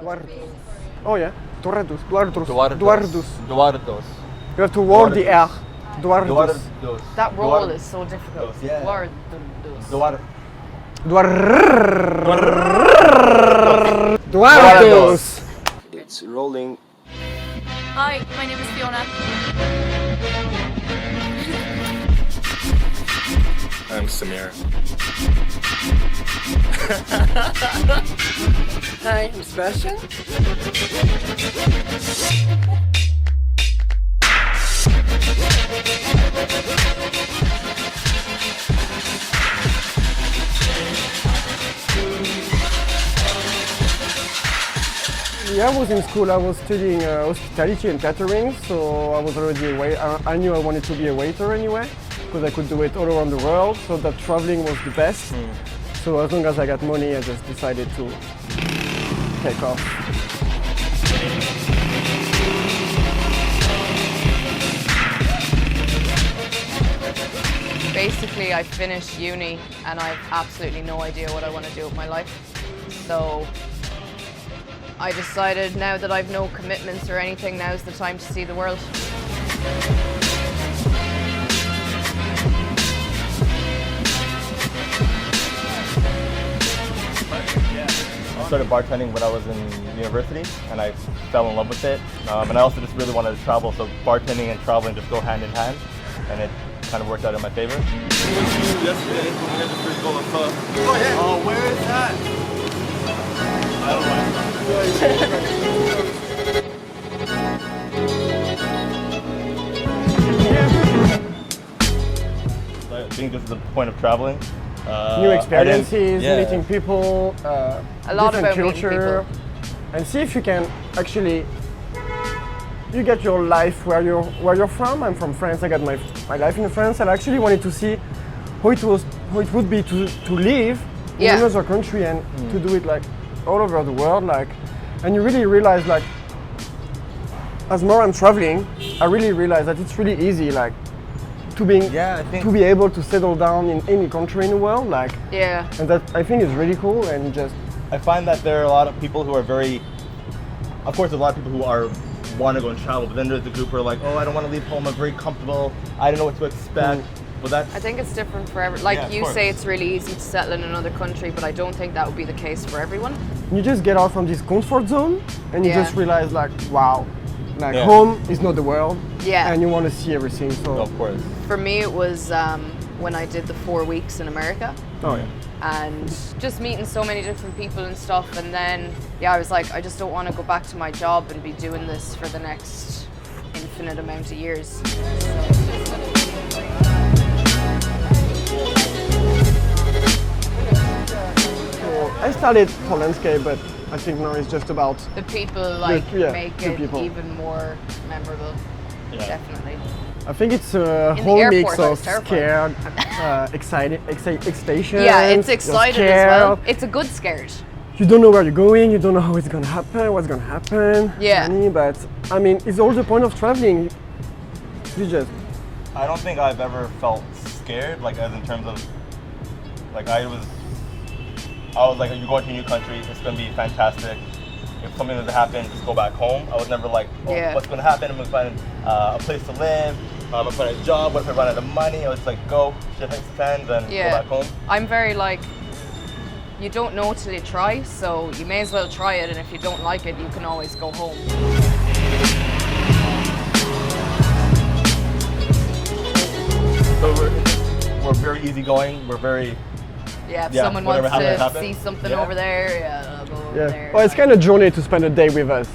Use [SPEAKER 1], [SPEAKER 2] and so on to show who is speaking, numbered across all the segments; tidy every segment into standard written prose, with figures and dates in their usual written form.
[SPEAKER 1] Oh yeah, Duardus. You have to word the R. Duardus.
[SPEAKER 2] That roll is so difficult.
[SPEAKER 3] Yeah.
[SPEAKER 1] Duardus.
[SPEAKER 3] It's rolling.
[SPEAKER 4] Hi, my name is Fiona.
[SPEAKER 5] I'm Samir.
[SPEAKER 6] Hi, I'm Sebastien.
[SPEAKER 1] Yeah, I was in school. I was studying hospitality and catering, so I was already a waiter. I knew I wanted to be a waiter anyway, because I could do it all around the world. So that traveling was the best. So as long as I got money, I just decided to take off.
[SPEAKER 2] Basically, I finished uni and I have absolutely no idea what I want to do with my life. So I decided now that I've no commitments or anything, now's the time to see the world.
[SPEAKER 5] I started bartending when I was in university, and I fell in love with it. And I also just really wanted to travel, so bartending and traveling just go hand in hand, and it kind of worked out in my favor.
[SPEAKER 7] Yesterday, when we had the first bowl of pho. Oh, yeah. Oh, where is that? I don't know.
[SPEAKER 5] I think this is the point of traveling.
[SPEAKER 1] New experiences,
[SPEAKER 5] yeah.
[SPEAKER 1] meeting people,
[SPEAKER 2] A lot
[SPEAKER 1] different
[SPEAKER 2] about meeting
[SPEAKER 1] culture, and see if you can actually you get your life where you're from. I'm from France. I got my life in France, and I actually wanted to see how it would be to live in another country and to do it like all over the world, like, and you really realize, like, as more I'm traveling, I really realize that it's really easy, like, to be able to settle down in any country in the world, like, and that I think is really cool. And just
[SPEAKER 5] I find that there are a lot of people who are very, of course, there's a lot of people who want to go and travel, but then there's the group who are like, oh, I don't want to leave home, I'm very comfortable, I don't know what to expect. But that's,
[SPEAKER 2] I think it's different for everyone. Like you say, it's really easy to settle in another country, but I don't think that would be the case for everyone.
[SPEAKER 1] You just get out from this comfort zone and you just realize, like, wow, like home is not the world, and you want to see everything. So
[SPEAKER 5] of course.
[SPEAKER 2] For me, it was when I did the 4 weeks in America.
[SPEAKER 1] Oh yeah.
[SPEAKER 2] And just meeting so many different people and stuff, and then I was like, I just don't want to go back to my job and be doing this for the next infinite amount of years.
[SPEAKER 1] I started for landscape, but I think now it's just about
[SPEAKER 2] the people, like, make it
[SPEAKER 1] people.
[SPEAKER 2] even more memorable. Definitely.
[SPEAKER 1] I think it's a whole mix of scared, excitation.
[SPEAKER 2] Yeah, it's excited as well. It's a good scared.
[SPEAKER 1] You don't know where you're going, you don't know how it's gonna happen, what's gonna happen.
[SPEAKER 2] Yeah.
[SPEAKER 1] But I mean, it's all the point of traveling. You just.
[SPEAKER 5] I don't think I've ever felt scared, like, as in terms of, like, I was like, you're going to a new country, it's gonna be fantastic. If something doesn't happen, just go back home. I was never like, what's gonna happen? I'm gonna find a place to live, I'm gonna find a job, what if I run out of money? I was like, go, shit hits the fan, then go back home.
[SPEAKER 2] I'm very like, you don't know till you try, so you may as well try it, and if you don't like it, you can always go home.
[SPEAKER 5] So we're very easygoing, we're very...
[SPEAKER 2] if someone wants to see something over there, I'll go over there.
[SPEAKER 1] Well, it's kind of journey to spend a day with us.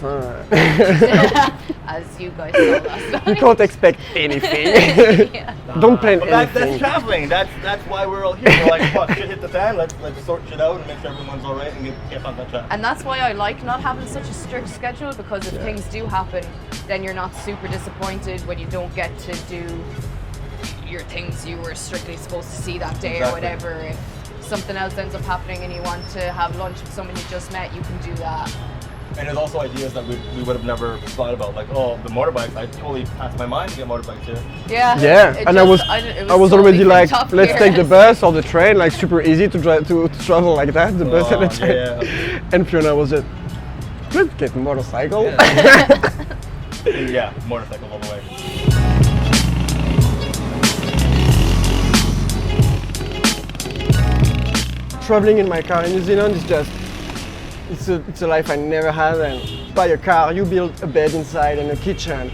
[SPEAKER 2] As you guys saw last night.
[SPEAKER 1] You can't expect anything. Don't plan anything.
[SPEAKER 5] That's traveling. That's why we're all here. We're like, fuck, shit hit the fan. Let's sort shit out and make sure everyone's all right and get on that track.
[SPEAKER 2] And that's why I like not having such a strict schedule, because if things do happen, then you're not super disappointed when you don't get to do your things you were strictly supposed to see that day or whatever. If something else ends up happening and you want to have lunch with someone you just met, you can do that.
[SPEAKER 5] And there's also ideas that we would have never thought about, like, oh, the motorbikes, I totally passed my mind to get motorbikes here.
[SPEAKER 1] And I was already like, let's take the bus or the train, like super easy to travel like that, the bus and the train. And Fiona was just, Let's get motorcycle.
[SPEAKER 5] Yeah, motorcycle all the way.
[SPEAKER 1] Traveling in my car in New Zealand is just, it's a life I never had. And buy a car, you build a bed inside and a kitchen,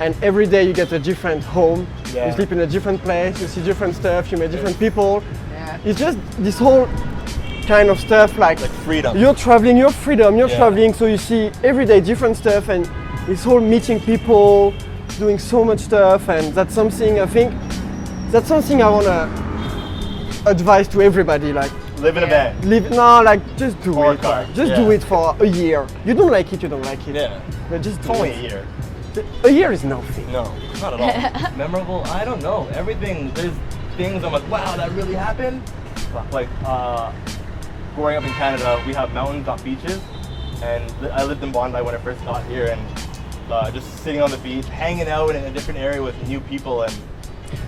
[SPEAKER 1] and every day you get a different home.
[SPEAKER 5] Yeah.
[SPEAKER 1] You sleep in a different place, you see different stuff, you meet different people.
[SPEAKER 2] Yeah.
[SPEAKER 1] It's just this whole kind of stuff like
[SPEAKER 5] freedom.
[SPEAKER 1] You're traveling, you're freedom, you're
[SPEAKER 5] Yeah.
[SPEAKER 1] traveling, so you see every day different stuff, and this whole meeting people, doing so much stuff, and that's something I think, that's something I wanna advise to everybody. Like,
[SPEAKER 5] Live in a van.
[SPEAKER 1] just do
[SPEAKER 5] Or a
[SPEAKER 1] it.
[SPEAKER 5] car,
[SPEAKER 1] Like, just
[SPEAKER 5] yeah.
[SPEAKER 1] do it for a year. You don't like it, you don't like it.
[SPEAKER 5] Yeah.
[SPEAKER 1] But just
[SPEAKER 5] It's
[SPEAKER 1] do
[SPEAKER 5] only
[SPEAKER 1] it.
[SPEAKER 5] a year.
[SPEAKER 1] A year is nothing.
[SPEAKER 5] No, not at all. Memorable? I don't know. Everything, there's things I'm like, wow, that really happened. Like, growing up in Canada, we have mountains, not beaches. And I lived in Bondi when I first got here, and just sitting on the beach, hanging out in a different area with new people. And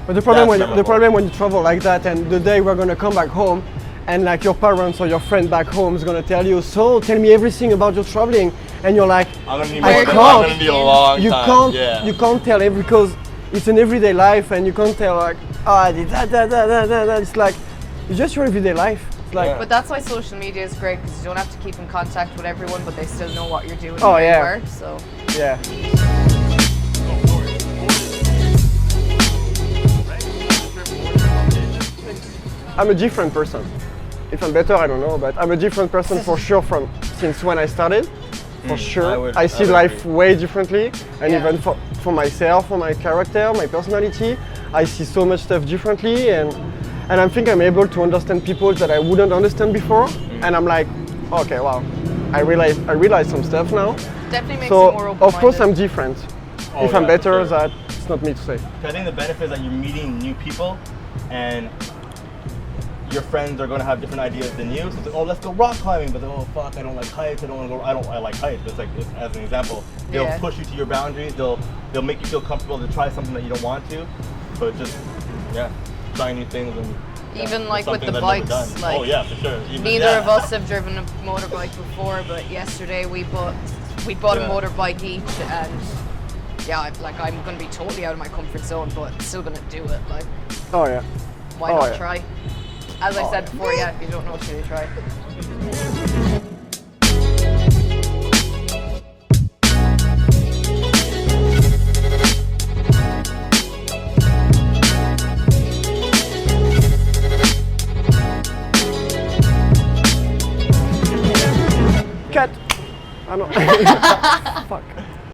[SPEAKER 1] But the problem
[SPEAKER 5] That's
[SPEAKER 1] when you travel like that, and the day we're gonna come back home, and like your parents or your friend back home is gonna tell you, so tell me everything about your traveling, and you're like,
[SPEAKER 5] I'm gonna need
[SPEAKER 1] I
[SPEAKER 5] more than
[SPEAKER 1] can't.
[SPEAKER 5] I'm gonna need a long
[SPEAKER 1] you
[SPEAKER 5] time.
[SPEAKER 1] can't,
[SPEAKER 5] Yeah.
[SPEAKER 1] you can't tell it because it's an everyday life, and you can't tell like, oh, I did that. It's like, it's just your everyday life. It's like,
[SPEAKER 5] Yeah.
[SPEAKER 2] But that's why social media is great, because you don't have to keep in contact with everyone, but they still know what you're doing
[SPEAKER 1] Oh,
[SPEAKER 2] where
[SPEAKER 1] yeah.
[SPEAKER 2] you are. So
[SPEAKER 1] yeah. I'm a different person. If I'm better, I don't know, but I'm a different person for sure from since when I started. For sure. I see life way differently, and
[SPEAKER 2] Yeah.
[SPEAKER 1] even for myself, for my character, my personality, I see so much stuff differently, and I think I'm able to understand people that I wouldn't understand before, and I'm like, okay, wow, I realize some stuff now.
[SPEAKER 2] definitely makes
[SPEAKER 1] So
[SPEAKER 2] you more open-minded.
[SPEAKER 1] of course I'm different.
[SPEAKER 5] Oh,
[SPEAKER 1] If I'm
[SPEAKER 5] yeah, for
[SPEAKER 1] better,
[SPEAKER 5] sure.
[SPEAKER 1] that's not me to say.
[SPEAKER 5] I think the benefit is that you're meeting new people, and your friends are going to have different ideas than you. So it's like, oh, let's go rock climbing, but then, oh fuck, I don't like heights. I like heights. It's like, as an example, they'll
[SPEAKER 2] Yeah.
[SPEAKER 5] push you to your boundaries. They'll make you feel comfortable to try something that you don't want to, but just trying new things and
[SPEAKER 2] Even like with
[SPEAKER 5] something
[SPEAKER 2] the
[SPEAKER 5] that I've never
[SPEAKER 2] bikes,
[SPEAKER 5] done.
[SPEAKER 2] like
[SPEAKER 5] oh yeah, for sure. Even,
[SPEAKER 2] neither of us have driven a motorbike before, but yesterday we bought
[SPEAKER 5] Yeah.
[SPEAKER 2] a motorbike each, and I'm gonna be totally out of my comfort zone, but still gonna do it. Like,
[SPEAKER 1] Oh yeah.
[SPEAKER 2] why
[SPEAKER 1] Oh,
[SPEAKER 2] not
[SPEAKER 1] yeah.
[SPEAKER 2] try? As I said before, if you don't know till you try.
[SPEAKER 1] Cut. I know. Fuck.